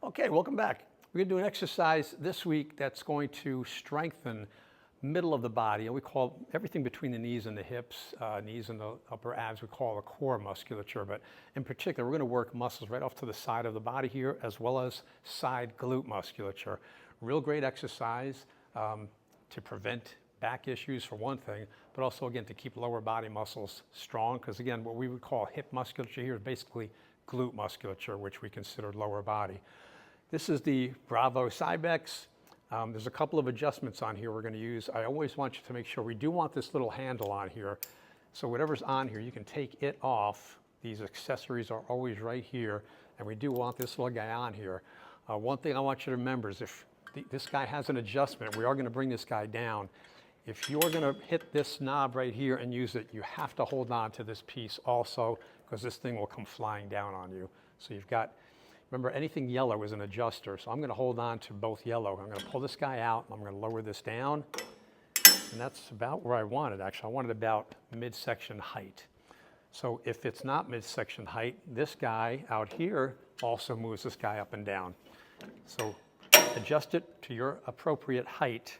Okay, welcome back. We're going to do an exercise this week that's going to strengthen middle of the body, and we call everything between the knees and the hips, knees and the upper abs, we call the core musculature. But in particular, we're going to work muscles right off to the side of the body here, as well as side glute musculature. Real great exercise to prevent back issues for one thing, but also again to keep lower body muscles strong, because again, what we would call hip musculature here is basically glute musculature, which we consider lower body. This is the Bravo Cybex. There's a couple of adjustments on here we're going to use. I always want you to make sure we do want this little handle on here. So whatever's on here, you can take it off. These accessories are always right here, and we do want this little guy on here. One thing I want you to remember is if this guy has an adjustment, we are going to bring this guy down. If you're going to hit this knob right here and use it, you have to hold on to this piece also, because this thing will come flying down on you. So you've got, remember, anything yellow is an adjuster, so I'm going to hold on to both yellow. I'm going to pull this guy out, and I'm going to lower this down, and that's about where I want it, actually. I want it about midsection height. So if it's not midsection height, this guy out here also moves this guy up and down. So adjust it to your appropriate height,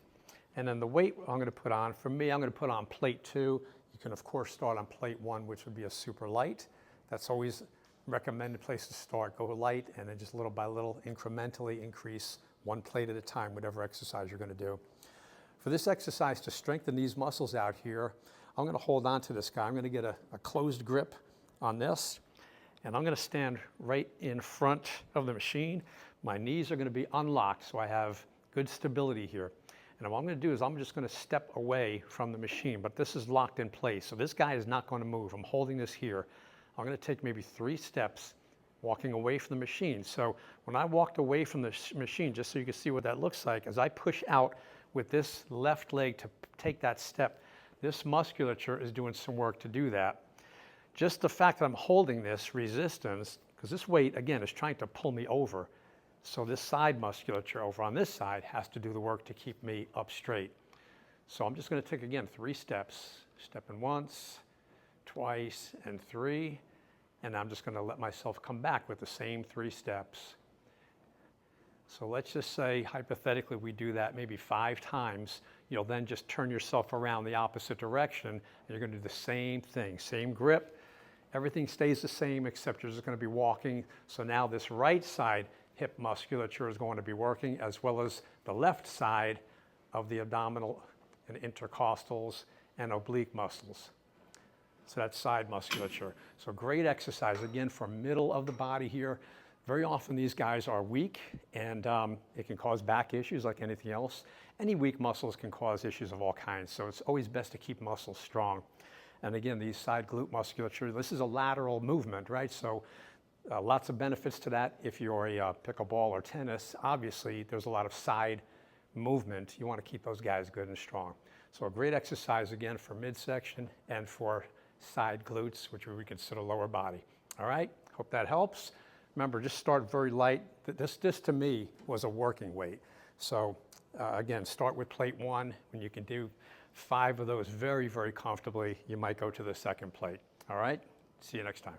and then the weight I'm going to put on, for me, I'm going to put on plate 2. You can, of course, start on plate 1, which would be a super light. That's always recommended place to start. Go light, and then just little by little incrementally increase one plate at a time, whatever exercise you're going to do. For this exercise to strengthen these muscles out here, I'm going to hold on to this guy. I'm going to get a closed grip on this, and I'm going to stand right in front of the machine. My knees are going to be unlocked, so I have good stability here. And what I'm going to do is I'm just going to step away from the machine, but this is locked in place, so this guy is not going to move. I'm holding this here. I'm going to take maybe 3 steps walking away from the machine. So when I walked away from the machine, just so you can see what that looks like, as I push out with this left leg to take that step, this musculature is doing some work to do that. Just the fact that I'm holding this resistance, because this weight, again, is trying to pull me over. So this side musculature over on this side has to do the work to keep me up straight. So I'm just going to take, again, 3 steps. Stepping once, twice, and 3, and I'm just going to let myself come back with the same 3 steps. So let's just say, hypothetically, we do that maybe 5 times. You'll then just turn yourself around the opposite direction, and you're going to do the same thing, same grip. Everything stays the same, except you're just going to be walking. So now this right side hip musculature is going to be working, as well as the left side of the abdominal and intercostals and oblique muscles. So that's side musculature. So great exercise, again, for middle of the body here. Very often these guys are weak, and it can cause back issues like anything else. Any weak muscles can cause issues of all kinds, so it's always best to keep muscles strong. And again, these side glute musculature, this is a lateral movement, right? So lots of benefits to that. If you're a pickleball or tennis, obviously there's a lot of side movement. You want to keep those guys good and strong. So a great exercise, again, for midsection and for side glutes, which we consider lower body. All right, hope that helps. Remember, just start very light. This to me was a working weight. So again, start with plate 1. When you can do 5 of those very, very comfortably, you might go to the second plate. All right, see you next time.